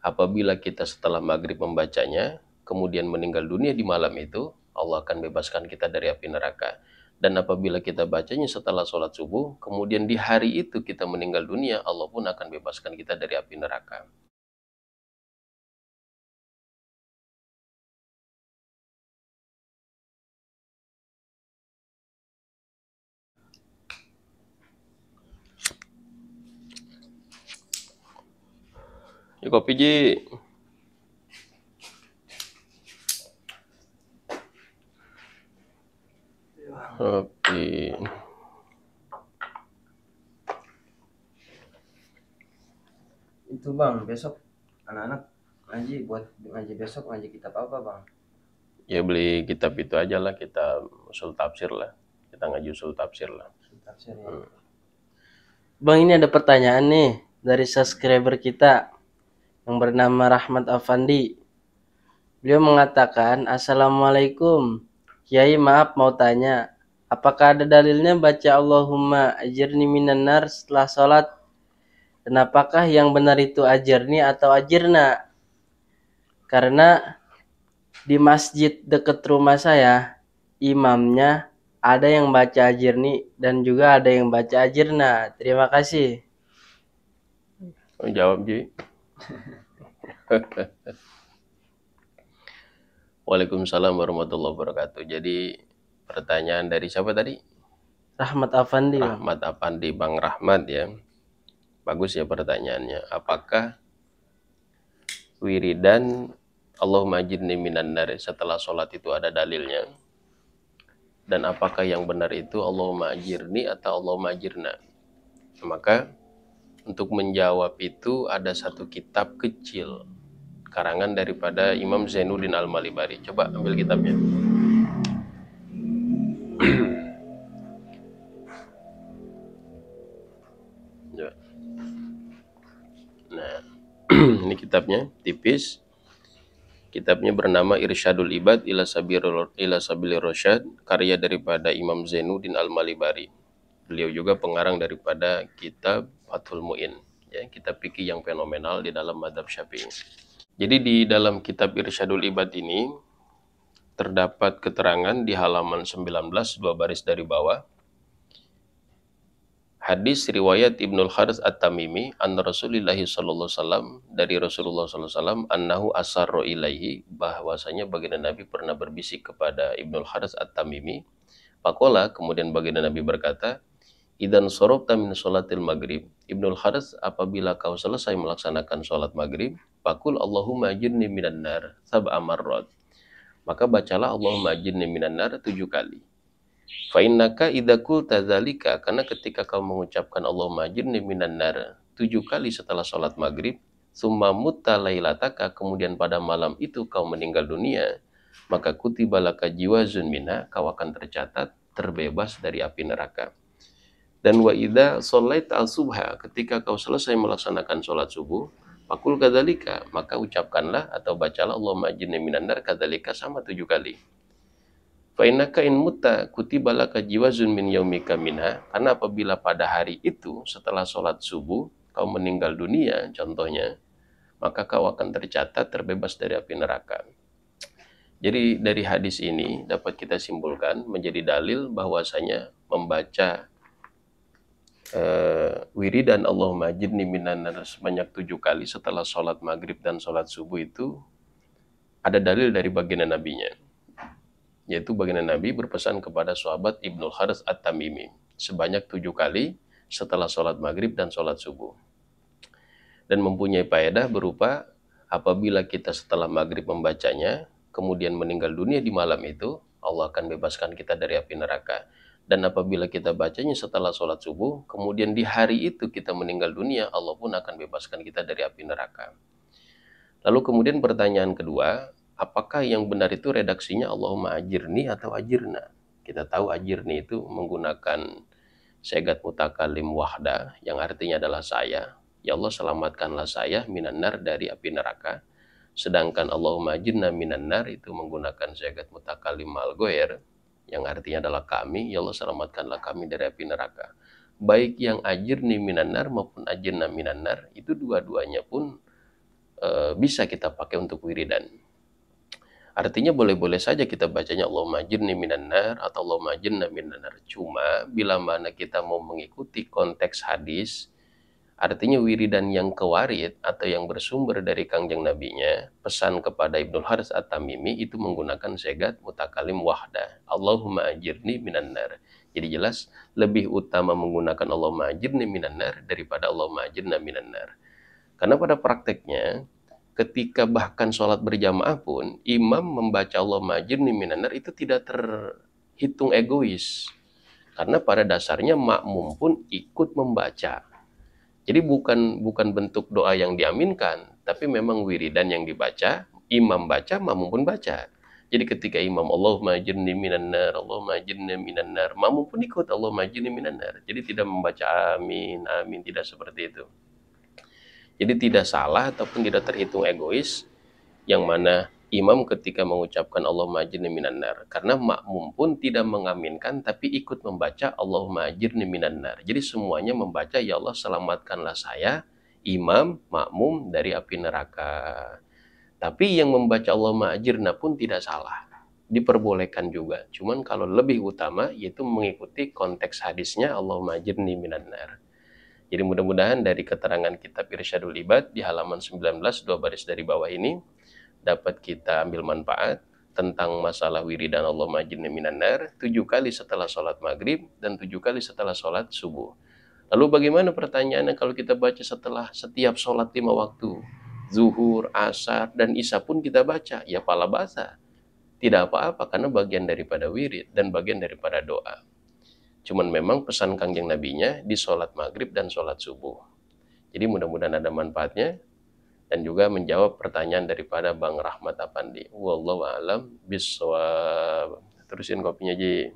apabila kita setelah maghrib membacanya, kemudian meninggal dunia di malam itu, Allah akan bebaskan kita dari api neraka. Dan apabila kita bacanya setelah sholat subuh, kemudian di hari itu kita meninggal dunia, Allah pun akan bebaskan kita dari api neraka. Ya kopi Ji. Kopi. Itu Bang, besok anak-anak ngaji, buat ngaji besok ngaji kitab apa Bang? Ya beli kitab itu aja lah, kita usul tafsir lah. Kita ngaji usul tafsir lah. Tafsir ya. Bang, ini ada pertanyaan nih dari subscriber kita yang bernama Rahmat Afandi. Beliau mengatakan, Assalamualaikum Kiai, maaf mau tanya, apakah ada dalilnya baca Allahumma ajirni minan nar setelah sholat? Dan apakah yang benar itu ajirni atau ajirna? Karena di masjid dekat rumah saya, imamnya ada yang baca ajirni dan juga ada yang baca ajirna. Terima kasih. Jawab Ji. Waalaikumsalam warahmatullahi wabarakatuh. Jadi pertanyaan dari siapa tadi? Rahmat Afandi. Rahmat Afandi, Bang Rahmat ya. Bagus ya pertanyaannya. Apakah wiridan Allahumma ajirni minan nar setelah sholat itu ada dalilnya? Dan apakah yang benar itu Allahumma ajirni atau Allahumma ajirna? Maka untuk menjawab itu ada satu kitab kecil karangan daripada Imam Zainuddin Al-Malibari. Coba ambil kitabnya. Nah, ini kitabnya tipis. Kitabnya bernama Irsyadul Ibad ila Sabilir Rasyad, karya daripada Imam Zainuddin Al-Malibari. Beliau juga pengarang daripada kitab Fathul Mu'in, ya, kitab fikih yang fenomenal di dalam mazhab Syafi'i. Jadi di dalam kitab Irsyadul Ibad ini terdapat keterangan di halaman 19, dua baris dari bawah. Hadis riwayat Ibnul Harits At-Tamimi an Rasulillah sallallahu alaihi wasallam, dari Rasulullah sallallahu alaihi wasallam, annahu asarro ilaihi, bahwasanya baginda Nabi pernah berbisik kepada Ibnul Harits At-Tamimi. Pakola, kemudian baginda Nabi berkata, idan sorobta min sholatil maghrib, Ibnul Harits, apabila kau selesai melaksanakan sholat maghrib, pakul Allahumma ajirni minan nar sab'a marrat, maka bacalah Allahumma ajirni minan nar 7 kali. Fa'innaka idza qulta dzalika, karena ketika kau mengucapkan Allahumma ajirni minan nar 7 kali setelah sholat maghrib, summa mutta lailataka, kemudian pada malam itu kau meninggal dunia, maka kutiba laka jiwazun minha, kau akan tercatat terbebas dari api neraka. Dan wa idza shallaita al-subha, ketika kau selesai melaksanakan sholat subuh, fakul kadzalika, maka ucapkanlah atau bacalah Allahumma ajirni minan nar kadzalika sama 7 kali. Fa innaka in mutta kutiba laka jiwazun min yaumika minha, karena apabila pada hari itu setelah sholat subuh kau meninggal dunia contohnya, maka kau akan tercatat terbebas dari api neraka. Jadi dari hadis ini dapat kita simpulkan menjadi dalil bahwasanya membaca wiridan Allahumma ajirni minan nar sebanyak 7 kali setelah sholat maghrib dan sholat subuh itu ada dalil dari baginda nabinya, yaitu baginda Nabi berpesan kepada sahabat Ibnul Harits At-Tamimi sebanyak 7 kali setelah sholat maghrib dan sholat subuh. Dan mempunyai faedah berupa apabila kita setelah maghrib membacanya, kemudian meninggal dunia di malam itu, Allah akan bebaskan kita dari api neraka. Dan apabila kita bacanya setelah sholat subuh, kemudian di hari itu kita meninggal dunia, Allah pun akan bebaskan kita dari api neraka. Lalu kemudian pertanyaan kedua, apakah yang benar itu redaksinya Allahumma ajirni atau ajirna? Kita tahu ajirni itu menggunakan segat mutakalim wahda, yang artinya adalah saya. Ya Allah, selamatkanlah saya minan nar, dari api neraka. Sedangkan Allahumma ajirna minan nar itu menggunakan segat mutakalim malgoer, yang artinya adalah kami. Ya Allah, selamatkanlah kami dari api neraka. Baik yang ajirni minan nar maupun ajirna minan nar, itu dua-duanya pun bisa kita pakai untuk wiridan. Artinya boleh-boleh saja kita bacanya Allahumma ajirni minan nar atau Allahumma ajirna minan nar. Cuma bila mana kita mau mengikuti konteks hadis, artinya wiridan yang kewarid atau yang bersumber dari Kangjeng Nabinya, pesan kepada Ibnul Harits At-Tamimi itu menggunakan segat mutakalim wahdah. Allahumma ajirni minan nar. Jadi jelas lebih utama menggunakan Allahumma ajirni minan nar daripada Allahumma ajirna minan nar. Karena pada prakteknya ketika bahkan sholat berjamaah pun imam membaca Allahumma ajirni minan nar itu tidak terhitung egois. Karena pada dasarnya makmum pun ikut membaca. Jadi bukan bentuk doa yang diaminkan, tapi memang wiridan yang dibaca, imam baca, makmum pun baca. Jadi ketika imam Allahumma ajirni minan nar, Allahumma ajirni minan nar, makmum pun ikut Allahumma ajirni minan nar. Jadi tidak membaca amin, amin, tidak seperti itu. Jadi tidak salah ataupun tidak terhitung egois yang mana imam ketika mengucapkan Allahumma ajirni minan nar, karena makmum pun tidak mengaminkan tapi ikut membaca Allahumma ajirni minan nar. Jadi semuanya membaca ya Allah selamatkanlah saya, imam, makmum dari api neraka. Tapi yang membaca Allahumma ajirna pun tidak salah, diperbolehkan juga. Cuman kalau lebih utama yaitu mengikuti konteks hadisnya Allahumma ajirni minan nar. Jadi mudah-mudahan dari keterangan kitab Irsyadul Ibad di halaman 19 dua baris dari bawah ini dapat kita ambil manfaat tentang masalah wiridan Allahumma ajirni minan nar 7 kali setelah sholat maghrib dan 7 kali setelah sholat subuh. Lalu bagaimana pertanyaannya kalau kita baca setelah setiap sholat 5 waktu? Zuhur, asar, dan isya pun kita baca. Ya pala basah. Tidak apa-apa karena bagian daripada wirid dan bagian daripada doa. Cuman memang pesan Kangjeng Nabinya di sholat maghrib dan sholat subuh. Jadi mudah-mudahan ada manfaatnya dan juga menjawab pertanyaan daripada Bang Rahmat Afandi. Wallahu a'lam bishawab. Terusin kopinya, Ji.